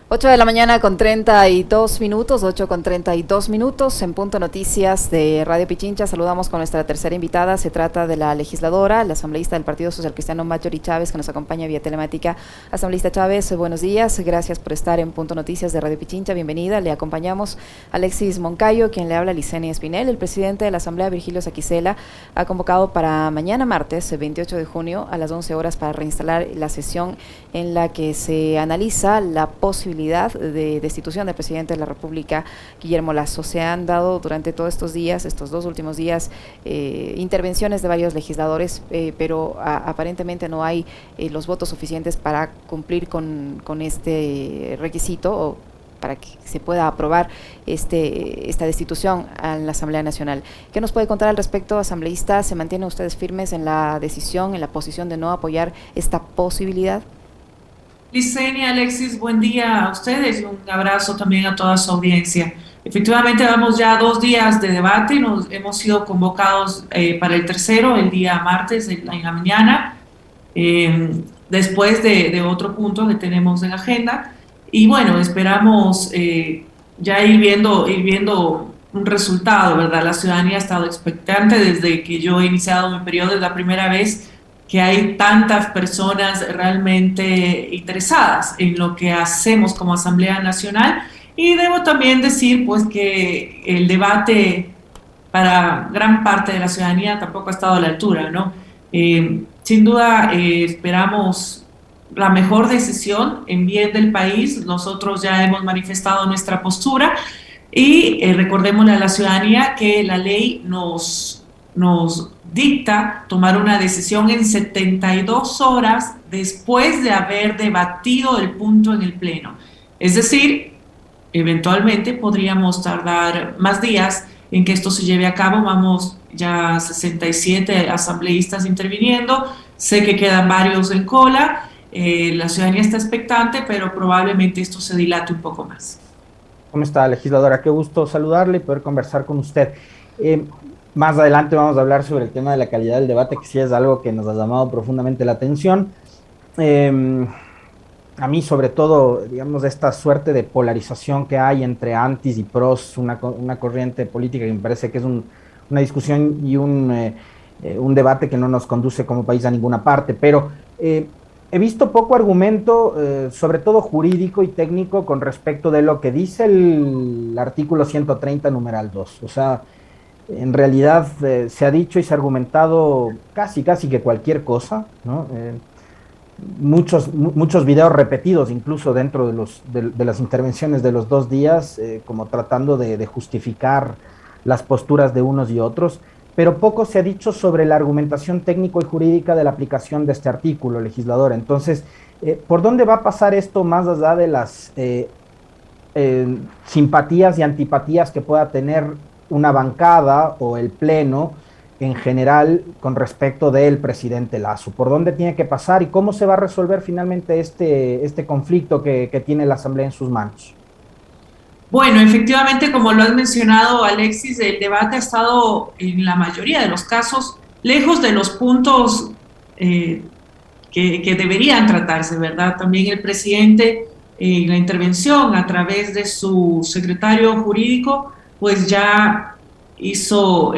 8 de la mañana con 32 minutos, 8 con 32 minutos, en Punto Noticias de Radio Pichincha. Saludamos con nuestra tercera invitada. Se trata de la legisladora, la asambleísta del Partido Social Cristiano Marjorie Chávez, que nos acompaña vía telemática. Asambleísta Chávez, buenos días, gracias por estar en Punto Noticias de Radio Pichincha, bienvenida. Le acompañamos Alexis Moncayo, quien le habla, Licenia Espinel. El presidente de la Asamblea, Virgilio Saquicela, ha convocado para mañana martes, 28 de junio, a las 11 horas para reinstalar la sesión en la que se analiza la posibilidad de destitución del presidente de la República, Guillermo Lasso. Se han dado durante todos estos días, estos dos últimos días, intervenciones de varios legisladores, pero aparentemente no hay los votos suficientes para cumplir con este requisito o para que se pueda aprobar esta destitución a la Asamblea Nacional. ¿Qué nos puede contar al respecto, asambleísta? ¿Se mantienen ustedes firmes en la decisión, en la posición de no apoyar esta posibilidad? Licenia, Alexis, buen día a ustedes y un abrazo también a toda su audiencia. Efectivamente, vamos ya 2 días de debate, hemos sido convocados para el tercero, el día martes en la mañana, después de otro punto que tenemos en agenda. Y bueno, esperamos ya ir viendo un resultado, ¿verdad? La ciudadanía ha estado expectante desde que yo he iniciado mi periodo, es la primera vez que hay tantas personas realmente interesadas en lo que hacemos como Asamblea Nacional. Y debo también decir pues que el debate para gran parte de la ciudadanía tampoco ha estado a la altura, ¿no? Sin duda esperamos la mejor decisión en bien del país. Nosotros ya hemos manifestado nuestra postura y recordémosle a la ciudadanía que la ley nos dicta tomar una decisión en 72 horas después de haber debatido el punto en el Pleno. Es decir, eventualmente podríamos tardar más días en que esto se lleve a cabo. Vamos ya 67 asambleístas interviniendo, sé que quedan varios en cola, la ciudadanía está expectante, pero probablemente esto se dilate un poco más. ¿Cómo está, legisladora? Qué gusto saludarle y poder conversar con usted. Más adelante vamos a hablar sobre el tema de la calidad del debate, que sí es algo que nos ha llamado profundamente la atención. A mí, sobre todo, digamos, esta suerte de polarización que hay entre antis y pros, una corriente política que me parece que es una discusión y un debate que no nos conduce como país a ninguna parte, pero he visto poco argumento, sobre todo jurídico y técnico, con respecto de lo que dice el artículo 130, numeral 2. O sea, en realidad se ha dicho y se ha argumentado casi que cualquier cosa, ¿no? Muchos videos repetidos, incluso dentro de las intervenciones de los 2 días, como tratando de justificar las posturas de unos y otros, pero poco se ha dicho sobre la argumentación técnico y jurídica de la aplicación de este artículo, legislador. Entonces, ¿por dónde va a pasar esto más allá de las simpatías y antipatías que pueda tener una bancada o el pleno en general con respecto del presidente Lasso? ¿Por dónde tiene que pasar y cómo se va a resolver finalmente este conflicto que tiene la Asamblea en sus manos? Bueno, efectivamente, como lo has mencionado, Alexis, el debate ha estado en la mayoría de los casos lejos de los puntos que deberían tratarse, ¿verdad? También el presidente en la intervención a través de su secretario jurídico, pues ya hizo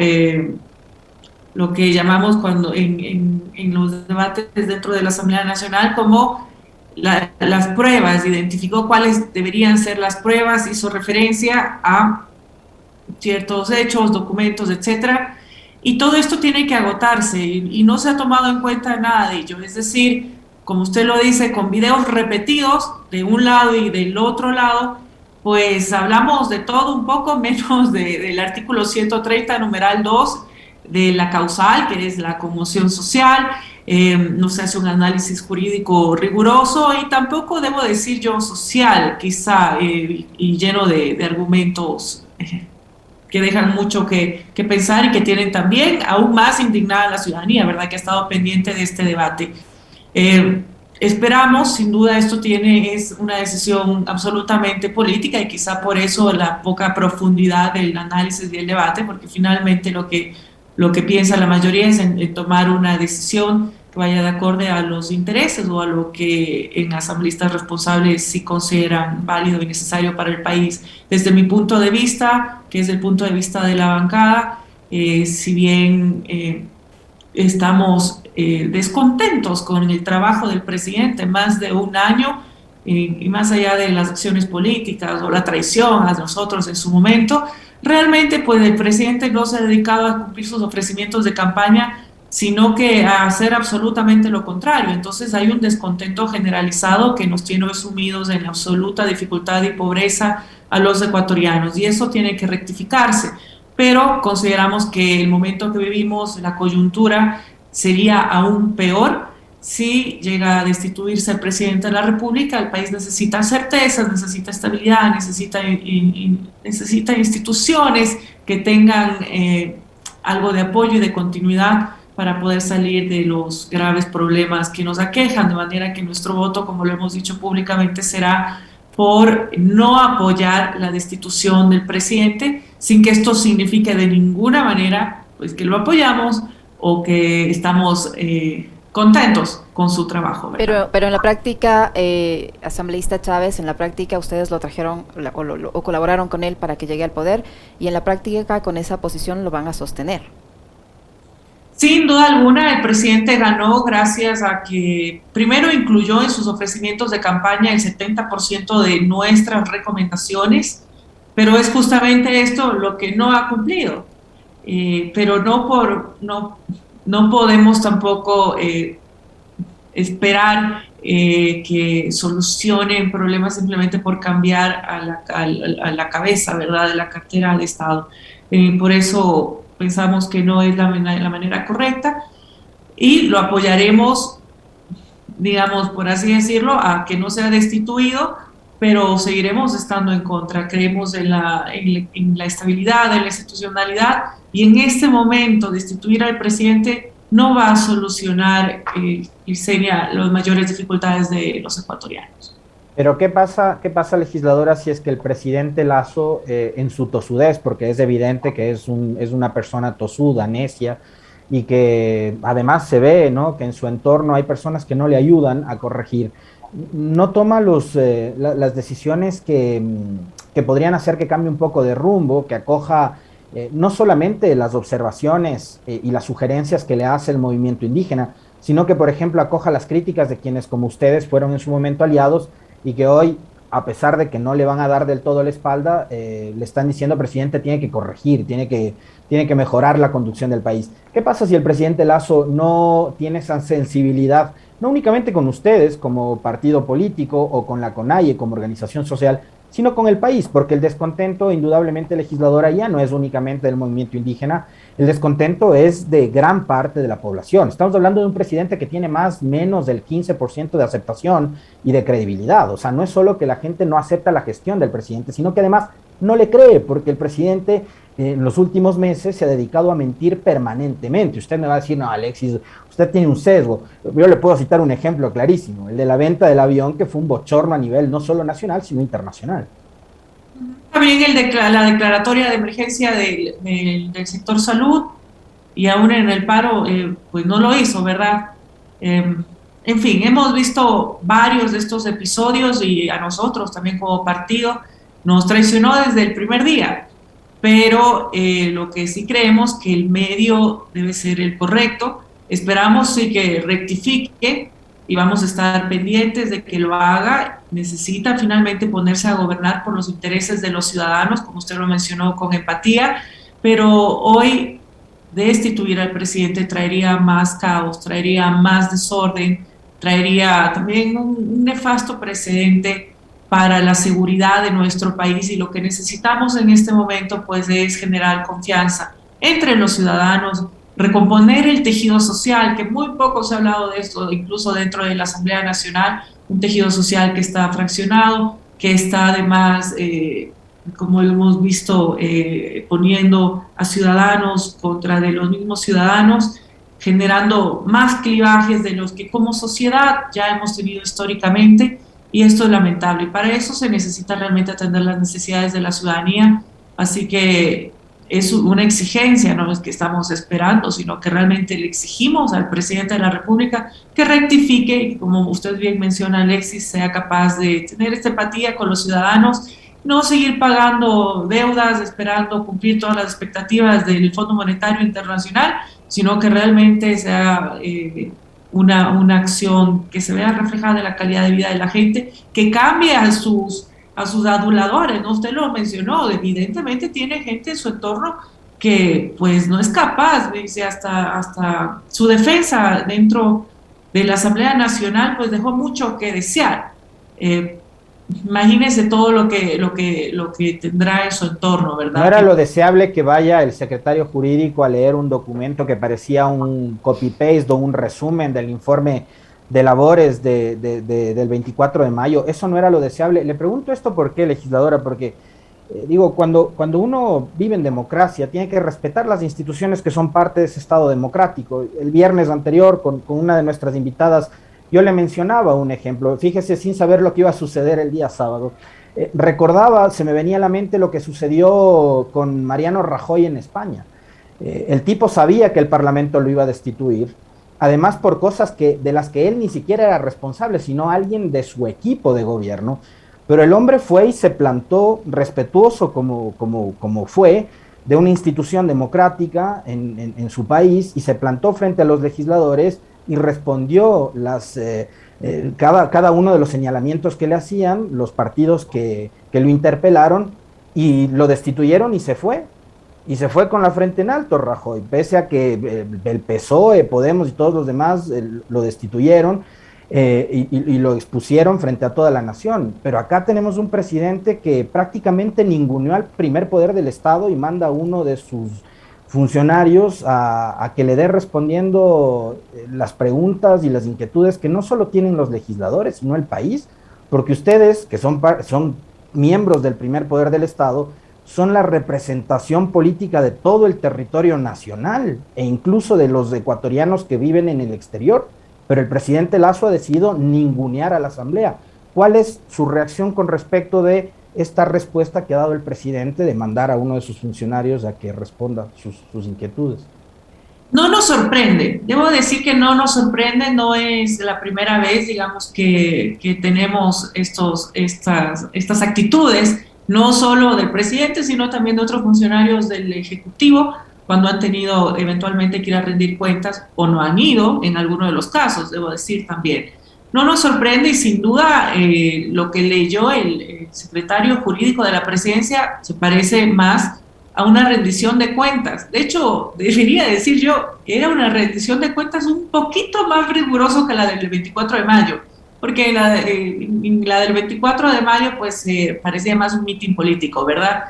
lo que llamamos cuando en los debates dentro de la Asamblea Nacional como las pruebas, identificó cuáles deberían ser las pruebas, hizo referencia a ciertos hechos, documentos, etcétera, y todo esto tiene que agotarse y no se ha tomado en cuenta nada de ello. Es decir, como usted lo dice, con videos repetidos de un lado y del otro lado, pues hablamos de todo un poco menos del artículo 130, numeral 2, de la causal, que es la conmoción social. No se hace un análisis jurídico riguroso y tampoco debo decir yo social, quizá, y lleno de argumentos que dejan mucho que pensar y que tienen también aún más indignada a la ciudadanía, ¿verdad?, que ha estado pendiente de este debate. Esperamos, sin duda esto es una decisión absolutamente política y quizá por eso la poca profundidad del análisis y el debate, porque finalmente lo que piensa la mayoría es en tomar una decisión que vaya de acorde a los intereses o a lo que en asambleístas responsables sí consideran válido y necesario para el país. Desde mi punto de vista, que es el punto de vista de la bancada, si bien estamos descontentos con el trabajo del presidente más de un año, y más allá de las acciones políticas o la traición a nosotros en su momento, realmente pues el presidente no se ha dedicado a cumplir sus ofrecimientos de campaña, sino que a hacer absolutamente lo contrario. Entonces hay un descontento generalizado que nos tiene sumidos en absoluta dificultad y pobreza a los ecuatorianos, y eso tiene que rectificarse. Pero consideramos que el momento que vivimos, la coyuntura, sería aún peor si llega a destituirse el presidente de la República. El país necesita certezas, necesita estabilidad, necesita instituciones que tengan algo de apoyo y de continuidad para poder salir de los graves problemas que nos aquejan, de manera que nuestro voto, como lo hemos dicho públicamente, será por no apoyar la destitución del presidente, sin que esto signifique de ninguna manera pues que lo apoyamos o que estamos contentos con su trabajo, ¿verdad? Pero en la práctica, asambleísta Chávez, en la práctica ustedes lo trajeron o colaboraron con él para que llegue al poder, y en la práctica con esa posición lo van a sostener. Sin duda alguna, el presidente ganó gracias a que primero incluyó en sus ofrecimientos de campaña el 70% de nuestras recomendaciones, pero es justamente esto lo que no ha cumplido. Pero no podemos tampoco esperar que solucionen problemas simplemente por cambiar a la cabeza, ¿verdad?, de la cartera de Estado. Por eso pensamos que no es la manera correcta, y lo apoyaremos, digamos, por así decirlo, a que no sea destituido, pero seguiremos estando en contra. Creemos en la estabilidad, en la institucionalidad, y en este momento destituir al presidente no va a solucionar, Yesenia, las mayores dificultades de los ecuatorianos. Pero qué pasa, legisladora, si es que el presidente Lasso, en su tosudez, porque es evidente que es una persona tosuda, necia, y que además se ve, ¿no?, que en su entorno hay personas que no le ayudan a corregir, no toma las decisiones que podrían hacer que cambie un poco de rumbo, que acoja no solamente las observaciones y las sugerencias que le hace el movimiento indígena, sino que, por ejemplo, acoja las críticas de quienes como ustedes fueron en su momento aliados y que hoy, a pesar de que no le van a dar del todo la espalda, le están diciendo: presidente, tiene que corregir, tiene que mejorar la conducción del país. ¿Qué pasa si el presidente Lasso no tiene esa sensibilidad, no únicamente con ustedes como partido político o con la CONAIE como organización social, sino con el país? Porque el descontento, indudablemente, legisladora, ya no es únicamente del movimiento indígena, el descontento es de gran parte de la población. Estamos hablando de un presidente que tiene menos del 15% de aceptación y de credibilidad. O sea, no es solo que la gente no acepta la gestión del presidente, sino que además no le cree, porque el presidente en los últimos meses se ha dedicado a mentir permanentemente. Usted me va a decir: no, Alexis, usted tiene un sesgo. Yo le puedo citar un ejemplo clarísimo, el de la venta del avión, que fue un bochorno a nivel no solo nacional, sino internacional. También la declaratoria de emergencia del sector salud, y aún en el paro, pues no lo hizo, ¿verdad? En fin, hemos visto varios de estos episodios, y a nosotros también como partido nos traicionó desde el primer día. Pero lo que sí creemos que el medio debe ser el correcto. Esperamos sí que rectifique, y vamos a estar pendientes de que lo haga. Necesita finalmente ponerse a gobernar por los intereses de los ciudadanos, como usted lo mencionó, con empatía, pero hoy destituir al presidente traería más caos, traería más desorden, traería también un nefasto precedente para la seguridad de nuestro país, y lo que necesitamos en este momento pues es generar confianza entre los ciudadanos, recomponer el tejido social, que muy poco se ha hablado de esto, incluso dentro de la Asamblea Nacional, un tejido social que está fraccionado, que está además, como lo hemos visto, poniendo a ciudadanos contra de los mismos ciudadanos, generando más clivajes de los que como sociedad ya hemos tenido históricamente. Y esto es lamentable, y para eso se necesita realmente atender las necesidades de la ciudadanía. Así que es una exigencia, no es que estamos esperando, sino que realmente le exigimos al presidente de la República que rectifique y, como usted bien menciona, Alexis, sea capaz de tener esta empatía con los ciudadanos, no seguir pagando deudas, esperando cumplir todas las expectativas del Fondo Monetario Internacional, sino que realmente sea una acción que se vea reflejada en la calidad de vida de la gente, que cambie a sus aduladores, ¿no? Usted lo mencionó, evidentemente tiene gente en su entorno que pues no es capaz, dice, hasta su defensa dentro de la Asamblea Nacional pues dejó mucho que desear. Imagínese todo lo que tendrá en su entorno, No ¿verdad? era lo deseable que vaya el secretario jurídico a leer un documento que parecía un copy-paste o un resumen del informe de labores del 24 de mayo. Eso no era lo deseable. Le pregunto esto por qué, legisladora, porque digo, cuando uno vive en democracia, tiene que respetar las instituciones que son parte de ese Estado democrático. El viernes anterior, con una de nuestras invitadas, yo le mencionaba un ejemplo. Fíjese, sin saber lo que iba a suceder el día sábado. Recordaba, se me venía a la mente lo que sucedió con Mariano Rajoy en España. El tipo sabía que el Parlamento lo iba a destituir, además por cosas de las que él ni siquiera era responsable, sino alguien de su equipo de gobierno. Pero el hombre fue y se plantó respetuoso como fue de una institución democrática en su país, y se plantó frente a los legisladores y respondió cada uno de los señalamientos que le hacían los partidos que lo interpelaron, y lo destituyeron y se fue. Y se fue con la frente en alto Rajoy, pese a que el PSOE, Podemos y todos los demás lo destituyeron y lo expusieron frente a toda la nación. Pero acá tenemos un presidente que prácticamente ninguneó al primer poder del Estado y manda a uno de sus funcionarios a que le dé respondiendo las preguntas y las inquietudes que no solo tienen los legisladores, sino el país, porque ustedes, que son miembros del primer poder del Estado, son la representación política de todo el territorio nacional e incluso de los ecuatorianos que viven en el exterior. Pero el presidente Lasso ha decidido ningunear a la Asamblea. ¿Cuál es su reacción con respecto de esta respuesta que ha dado el presidente de mandar a uno de sus funcionarios a que responda sus inquietudes? No nos sorprende, debo decir que no nos sorprende, no es la primera vez, digamos, que tenemos estas actitudes, no solo del presidente, sino también de otros funcionarios del Ejecutivo, cuando han tenido eventualmente que ir a rendir cuentas o no han ido, en alguno de los casos, debo decir también. No nos sorprende, y sin duda lo que leyó el secretario jurídico de la presidencia se parece más a una rendición de cuentas. De hecho, debería decir yo que era una rendición de cuentas un poquito más riguroso que la del 24 de mayo, porque la del 24 de mayo pues parecía más un mitin político, ¿verdad?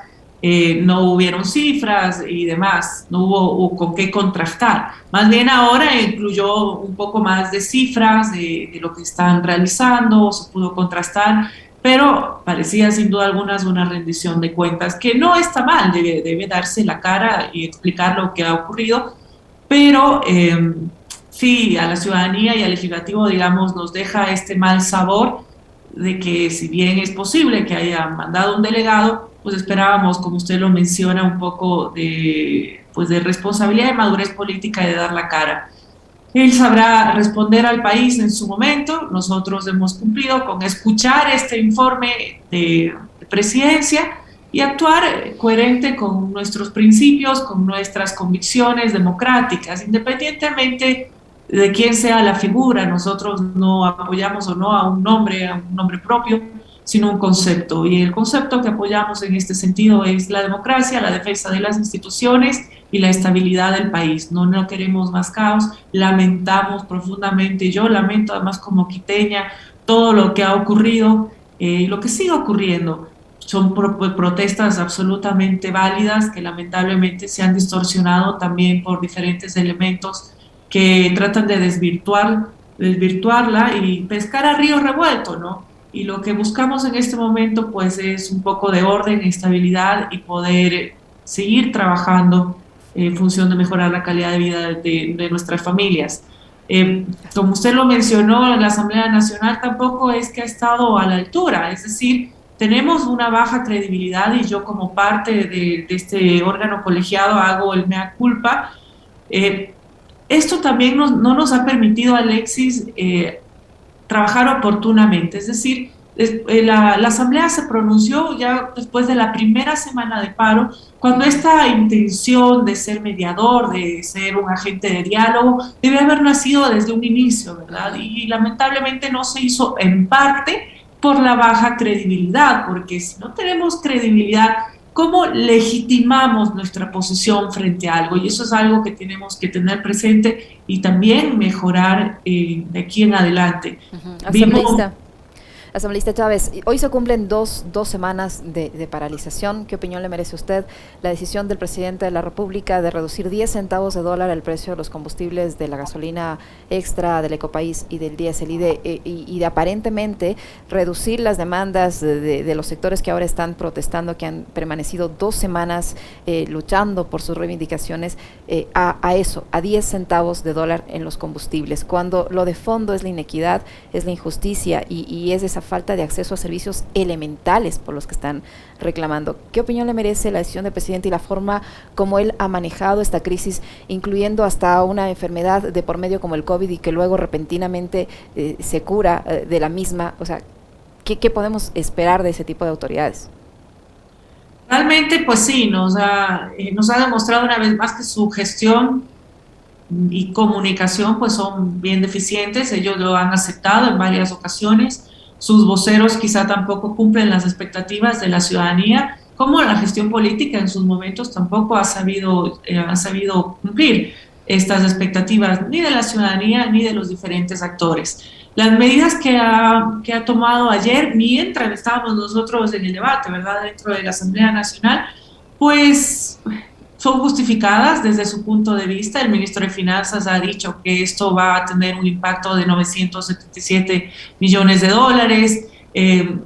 No hubieron cifras y demás, no hubo con qué contrastar. Más bien ahora incluyó un poco más de cifras de lo que están realizando, se pudo contrastar, pero parecía sin duda alguna una rendición de cuentas, que no está mal, debe darse la cara y explicar lo que ha ocurrido, pero sí, a la ciudadanía y al legislativo, digamos, nos deja este mal sabor de que, si bien es posible que haya mandado un delegado, pues esperábamos, como usted lo menciona, un poco pues de responsabilidad, de madurez política y de dar la cara. Él sabrá responder al país en su momento. Nosotros hemos cumplido con escuchar este informe de presidencia y actuar coherente con nuestros principios, con nuestras convicciones democráticas, independientemente de quién sea la figura. Nosotros no apoyamos o no a un nombre propio, sino un concepto. Y el concepto que apoyamos en este sentido es la democracia, la defensa de las instituciones y la estabilidad del país. No queremos más caos, lamentamos profundamente, yo lamento además como quiteña todo lo que ha ocurrido y lo que sigue ocurriendo. Son protestas absolutamente válidas que lamentablemente se han distorsionado también por diferentes elementos que tratan de desvirtuarla y pescar a río revuelto, ¿no? Y lo que buscamos en este momento pues es un poco de orden, estabilidad y poder seguir trabajando en función de mejorar la calidad de vida de nuestras familias. Como usted lo mencionó, la Asamblea Nacional tampoco es que ha estado a la altura, es decir, tenemos una baja credibilidad y yo como parte de este órgano colegiado hago el mea culpa. Eh, Esto también no nos ha permitido, Alexis, trabajar oportunamente. Es decir, la Asamblea se pronunció ya después de la primera semana de paro, cuando esta intención de ser mediador, de ser un agente de diálogo, debe haber nacido desde un inicio, ¿verdad? Y lamentablemente no se hizo en parte por la baja credibilidad, porque si no tenemos credibilidad, ¿cómo legitimamos nuestra posición frente a algo? Y eso es algo que tenemos que tener presente y también mejorar de aquí en adelante. Asambleísta. Asambleísta Chávez, hoy se cumplen dos semanas de paralización. ¿Qué opinión le merece usted la decisión del presidente de la República de reducir 10 centavos de dólar el precio de los combustibles, de la gasolina extra, del Ecopaís y del diésel, y de aparentemente reducir las demandas de los sectores que ahora están protestando, que han permanecido 2 semanas luchando por sus reivindicaciones, a eso, a 10 centavos de dólar en los combustibles, cuando lo de fondo es la inequidad, es la injusticia y es esa falta de acceso a servicios elementales por los que están reclamando? ¿Qué opinión le merece la decisión del presidente y la forma como él ha manejado esta crisis, incluyendo hasta una enfermedad de por medio como el COVID y que luego repentinamente se cura de la misma? O sea, ¿qué podemos esperar de ese tipo de autoridades? Realmente, pues sí, nos ha demostrado una vez más que su gestión y comunicación pues son bien deficientes. Ellos lo han aceptado en varias ocasiones. Sus voceros quizá tampoco cumplen las expectativas de la ciudadanía, como la gestión política en sus momentos tampoco ha sabido cumplir estas expectativas ni de la ciudadanía ni de los diferentes actores. Las medidas que ha tomado ayer, mientras estábamos nosotros en el debate, ¿verdad?, dentro de la Asamblea Nacional, pues son justificadas desde su punto de vista. El ministro de Finanzas ha dicho que esto va a tener un impacto de 977 millones de dólares. En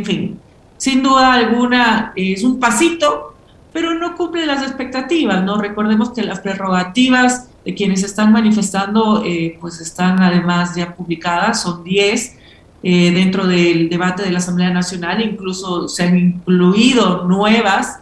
fin, sin duda alguna es un pasito, pero no cumple las expectativas, ¿no? Recordemos que las prerrogativas de quienes están manifestando pues están además ya publicadas, son 10 dentro del debate de la Asamblea Nacional, incluso se han incluido nuevas,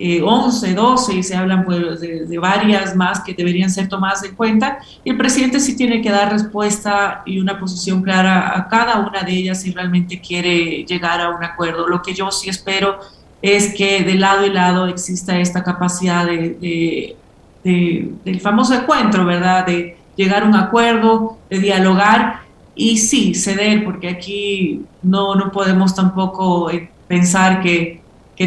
11, 12, y se hablan pues, de varias más que deberían ser tomadas en cuenta, y el presidente sí tiene que dar respuesta y una posición clara a cada una de ellas si realmente quiere llegar a un acuerdo. Lo que yo sí espero es que de lado y lado exista esta capacidad del famoso encuentro, ¿verdad?, de llegar a un acuerdo, de dialogar y sí, ceder, porque aquí no podemos tampoco pensar que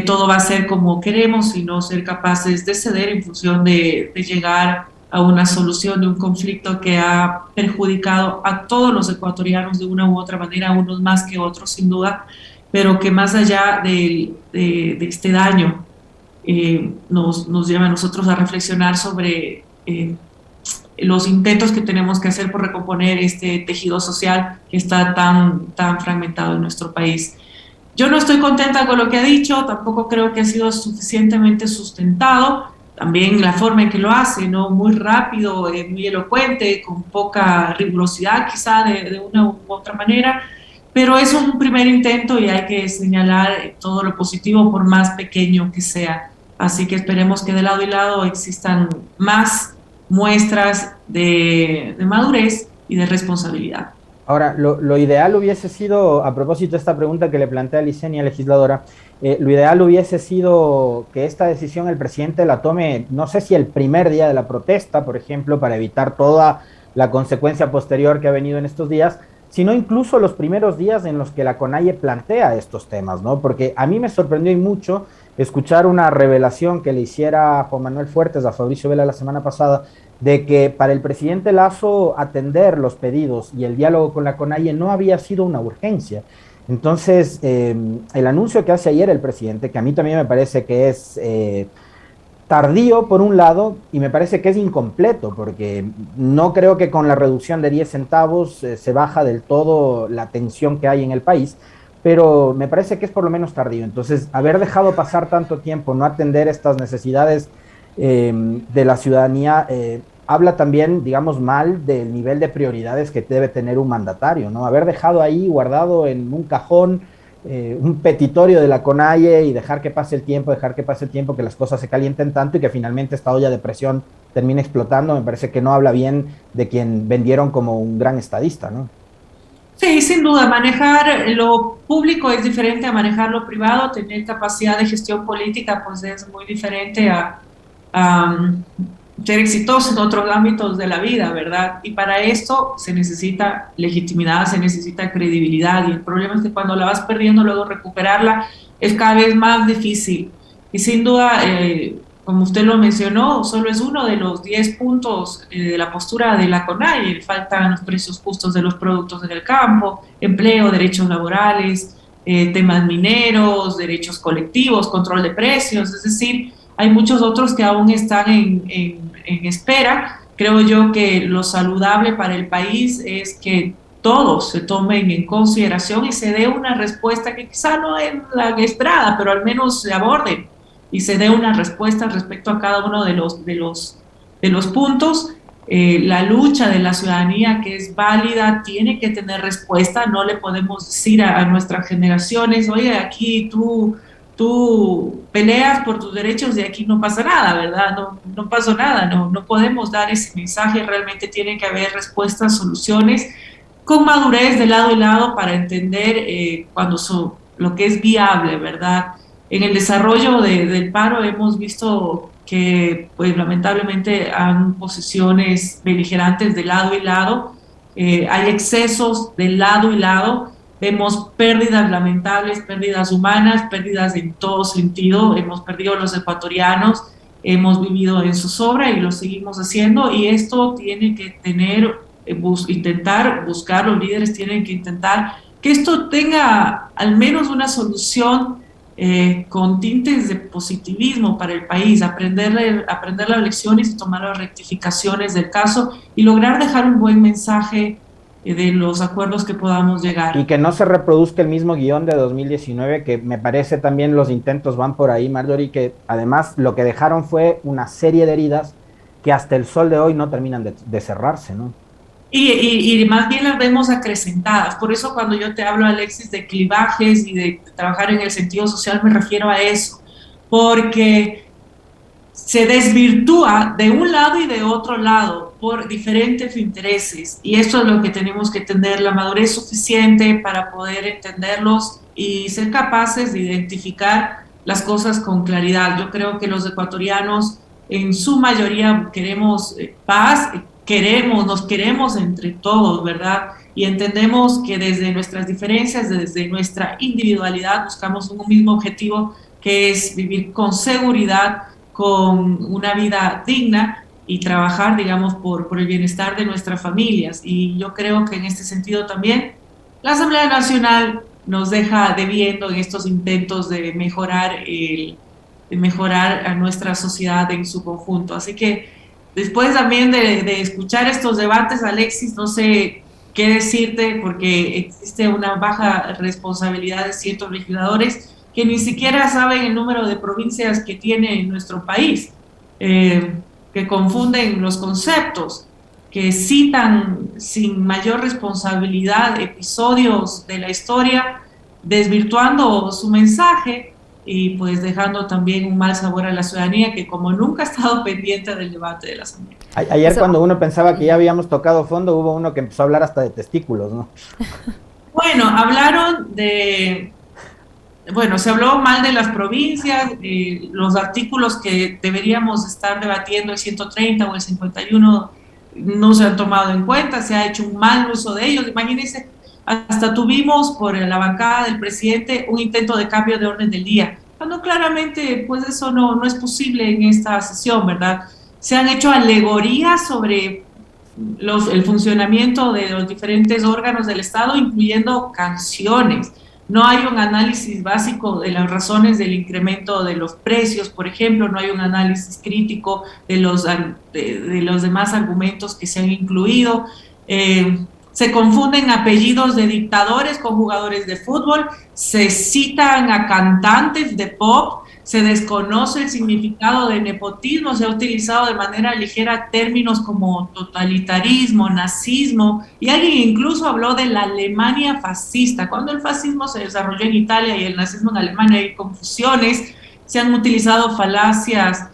todo va a ser como queremos, sino ser capaces de ceder en función de llegar a una solución de un conflicto que ha perjudicado a todos los ecuatorianos de una u otra manera, unos más que otros sin duda, pero que más allá de este daño nos lleva a nosotros a reflexionar sobre los intentos que tenemos que hacer por recomponer este tejido social que está tan fragmentado en nuestro país. Yo no estoy contenta con lo que ha dicho, tampoco creo que ha sido suficientemente sustentado, también la forma en que lo hace, ¿no?, muy rápido, muy elocuente, con poca rigurosidad quizá de una u otra manera, pero es un primer intento y hay que señalar todo lo positivo por más pequeño que sea. Así que esperemos que de lado y lado existan más muestras de madurez y de responsabilidad. Ahora, lo ideal hubiese sido, a propósito de esta pregunta que le plantea Licenia, legisladora, lo ideal hubiese sido que esta decisión el presidente la tome, no sé si el primer día de la protesta, por ejemplo, para evitar toda la consecuencia posterior que ha venido en estos días, sino incluso los primeros días en los que la CONAIE plantea estos temas, ¿no? Porque a mí me sorprendió y mucho escuchar una revelación que le hiciera Juan Manuel Fuertes a Fabricio Vela la semana pasada, de que para el presidente Lasso atender los pedidos y el diálogo con la CONAIE no había sido una urgencia. Entonces, el anuncio que hace ayer el presidente, que a mí también me parece que es tardío por un lado y me parece que es incompleto, porque no creo que con la reducción de 10 centavos se baja del todo la tensión que hay en el país, pero me parece que es por lo menos tardío. Entonces, haber dejado pasar tanto tiempo, no atender estas necesidades de la ciudadanía, habla también, digamos, mal del nivel de prioridades que debe tener un mandatario, ¿no? Haber dejado ahí guardado en un cajón un petitorio de la CONAIE y dejar que pase el tiempo, que las cosas se calienten tanto y que finalmente esta olla de presión termine explotando, me parece que no habla bien de quien vendieron como un gran estadista, ¿no? Sí, sin duda, manejar lo público es diferente a manejar lo privado, tener capacidad de gestión política pues es muy diferente a ser exitoso en otros ámbitos de la vida, ¿verdad? Y para esto se necesita legitimidad, se necesita credibilidad y el problema es que cuando la vas perdiendo luego recuperarla es cada vez más difícil. Y sin duda, como usted lo mencionó, solo es uno de los 10 puntos de la postura de la CONAIE. Faltan los precios justos de los productos en el campo, empleo, derechos laborales, temas mineros, derechos colectivos, control de precios, es decir, hay muchos otros que aún están en espera. Creo yo que lo saludable para el país es que todos se tomen en consideración y se dé una respuesta que quizá no es la esperada, pero al menos se aborde y se dé una respuesta respecto a cada uno de los puntos. La lucha de la ciudadanía que es válida tiene que tener respuesta, no le podemos decir a nuestras generaciones, oye, aquí tú peleas por tus derechos y aquí no pasa nada, ¿verdad? No pasó nada, no podemos dar ese mensaje, realmente tiene que haber respuestas, soluciones con madurez de lado y lado para entender lo que es viable, ¿verdad? En el desarrollo del paro hemos visto que, pues, lamentablemente han posiciones beligerantes de lado y lado, hay excesos de lado y lado, vemos pérdidas lamentables, pérdidas humanas, pérdidas en todo sentido, hemos perdido los ecuatorianos, hemos vivido en zozobra y lo seguimos haciendo y esto tiene que tener, intentar buscar, los líderes tienen que intentar que esto tenga al menos una solución con tintes de positivismo para el país, aprender las lecciones y tomar las rectificaciones del caso y lograr dejar un buen mensaje de los acuerdos que podamos llegar. Y que no se reproduzca el mismo guión de 2019, que me parece también los intentos van por ahí, Marjorie, que además lo que dejaron fue una serie de heridas que hasta el sol de hoy no terminan de cerrarse, ¿no? Y más bien las vemos acrecentadas. Por eso cuando yo te hablo, Alexis, de clivajes y de trabajar en el sentido social, me refiero a eso. Porque se desvirtúa de un lado y de otro lado por diferentes intereses. Y eso es lo que tenemos que tener, la madurez suficiente para poder entenderlos y ser capaces de identificar las cosas con claridad. Yo creo que los ecuatorianos en su mayoría queremos paz, nos queremos entre todos, ¿verdad? Y entendemos que desde nuestras diferencias, desde nuestra individualidad, buscamos un mismo objetivo, que es vivir con seguridad, con una vida digna y trabajar, digamos, por el bienestar de nuestras familias. Y yo creo que en este sentido también la Asamblea Nacional nos deja debiendo en estos intentos de mejorar a nuestra sociedad en su conjunto. Así que después también de escuchar estos debates, Alexis, no sé qué decirte porque existe una baja responsabilidad de ciertos legisladores que ni siquiera saben el número de provincias que tiene nuestro país, que confunden los conceptos, que citan sin mayor responsabilidad episodios de la historia, desvirtuando su mensaje y pues dejando también un mal sabor a la ciudadanía que como nunca ha estado pendiente del debate de la Asamblea. Ayer cuando uno pensaba que ya habíamos tocado fondo, hubo uno que empezó a hablar hasta de testículos, ¿no? Bueno, se habló mal de las provincias, los artículos que deberíamos estar debatiendo, el 130 o el 51, no se han tomado en cuenta, se ha hecho un mal uso de ellos. Imagínense, hasta tuvimos por la bancada del presidente un intento de cambio de orden del día, cuando claramente pues eso no es posible en esta sesión, ¿verdad? Se han hecho alegorías sobre el funcionamiento de los diferentes órganos del Estado, incluyendo canciones. No hay un análisis básico de las razones del incremento de los precios, por ejemplo, no hay un análisis crítico de los demás argumentos que se han incluido. Se confunden apellidos de dictadores con jugadores de fútbol, se citan a cantantes de pop se desconoce el significado de nepotismo, se ha utilizado de manera ligera términos como totalitarismo, nazismo, y alguien incluso habló de la Alemania fascista. Cuando el fascismo se desarrolló en Italia y el nazismo en Alemania hay confusiones, se han utilizado falacias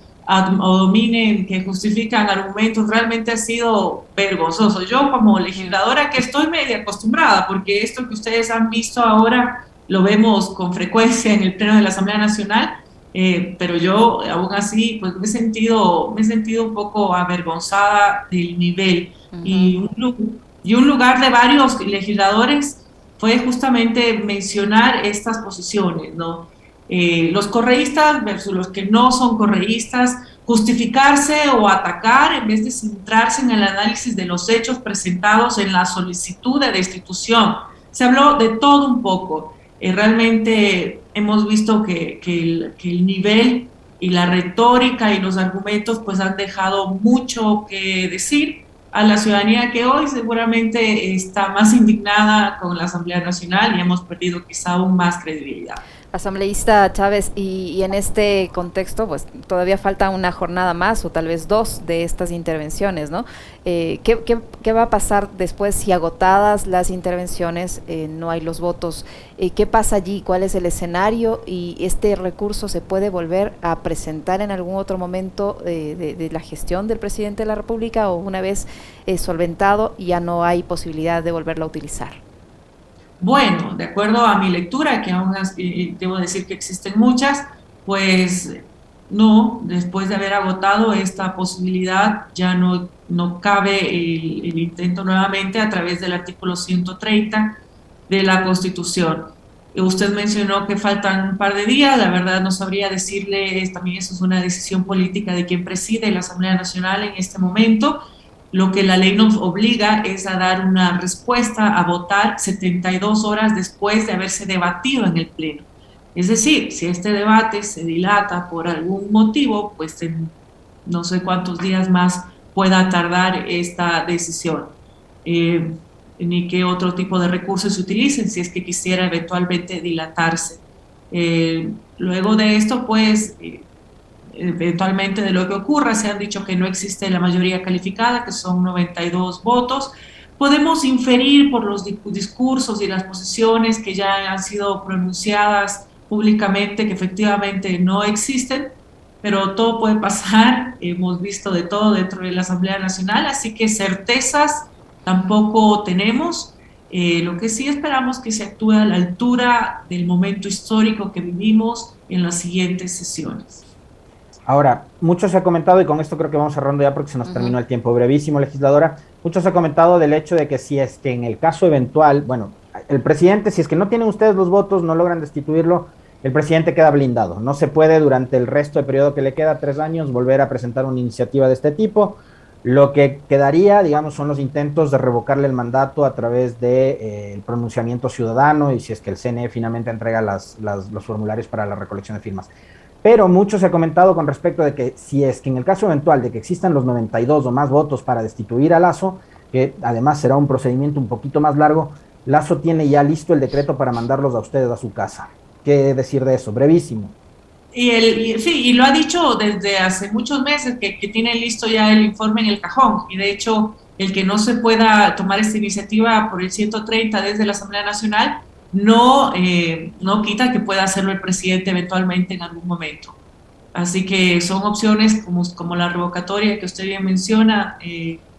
o dominen que justifican argumentos, realmente ha sido vergonzoso. Yo como legisladora que estoy media acostumbrada, porque esto que ustedes han visto ahora lo vemos con frecuencia en el Pleno de la Asamblea Nacional, pero yo aún así pues me he sentido un poco avergonzada del nivel. Y un lugar de varios legisladores fue justamente mencionar estas posiciones, ¿no? Los correístas versus los que no son correístas, justificarse o atacar en vez de centrarse en el análisis de los hechos presentados en la solicitud de destitución. Se habló de todo un poco. Realmente hemos visto que el nivel y la retórica y los argumentos pues han dejado mucho que decir a la ciudadanía que hoy seguramente está más indignada con la Asamblea Nacional y hemos perdido quizá aún más credibilidad. Asambleísta Chávez, y en este contexto, pues todavía falta una jornada más o tal vez dos de estas intervenciones, ¿no? ¿Qué va a pasar después si agotadas las intervenciones no hay los votos? ¿Qué pasa allí? ¿Cuál es el escenario? ¿Y este recurso se puede volver a presentar en algún otro momento de la gestión del presidente de la República o una vez solventado ya no hay posibilidad de volverlo a utilizar? Bueno, de acuerdo a mi lectura, que aún debo decir que existen muchas, pues no, después de haber agotado esta posibilidad, ya no cabe el intento nuevamente a través del artículo 130 de la Constitución. Usted mencionó que faltan un par de días, la verdad no sabría decirle, también eso es una decisión política de quien preside la Asamblea Nacional en este momento. Lo que la ley nos obliga es a dar una respuesta, a votar 72 horas después de haberse debatido en el Pleno. Es decir, si este debate se dilata por algún motivo, pues en no sé cuántos días más pueda tardar esta decisión. Ni qué otro tipo de recursos se utilicen si es que quisiera eventualmente dilatarse. Luego de esto, pues eventualmente de lo que ocurra, se han dicho que no existe la mayoría calificada, que son 92 votos. Podemos inferir por los discursos y las posiciones que ya han sido pronunciadas públicamente que efectivamente no existen, pero todo puede pasar, hemos visto de todo dentro de la Asamblea Nacional, así que certezas tampoco tenemos. Lo que sí esperamos que se actúe a la altura del momento histórico que vivimos en las siguientes sesiones. Ahora, mucho se ha comentado, y con esto creo que vamos cerrando ya porque se nos terminó el tiempo, brevísimo, legisladora, mucho se ha comentado del hecho de que si es que en el caso eventual, bueno, el presidente, si es que no tienen ustedes los votos, no logran destituirlo, el presidente queda blindado. No se puede durante el resto del periodo que le queda, 3 años, volver a presentar una iniciativa de este tipo. Lo que quedaría, digamos, son los intentos de revocarle el mandato a través de el pronunciamiento ciudadano y si es que el CNE finalmente entrega los formularios para la recolección de firmas. Pero mucho se ha comentado con respecto de que si es que en el caso eventual de que existan los 92 o más votos para destituir a Lasso, que además será un procedimiento un poquito más largo, Lasso tiene ya listo el decreto para mandarlos a ustedes a su casa. ¿Qué decir de eso? Brevísimo. Y lo ha dicho desde hace muchos meses que tiene listo ya el informe en el cajón. Y de hecho, el que no se pueda tomar esta iniciativa por el 130 desde la Asamblea Nacional no quita que pueda hacerlo el presidente eventualmente en algún momento. Así que son opciones como la revocatoria que usted bien menciona,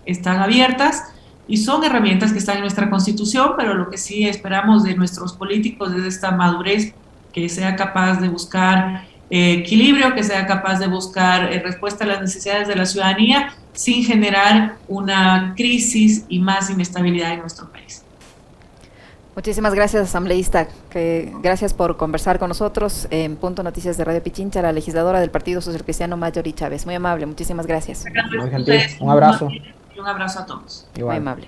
están abiertas y son herramientas que están en nuestra Constitución, pero lo que sí esperamos de nuestros políticos es esta madurez, que sea capaz de buscar equilibrio, que sea capaz de buscar respuesta a las necesidades de la ciudadanía sin generar una crisis y más inestabilidad en nuestro país. Muchísimas gracias, asambleísta. Gracias por conversar con nosotros en Punto Noticias de Radio Pichincha, la legisladora del Partido Social Cristiano Marjorie Chávez. Muy amable, muchísimas gracias. Muy gentil. Un abrazo. Y un abrazo a todos. Igual. Muy amable.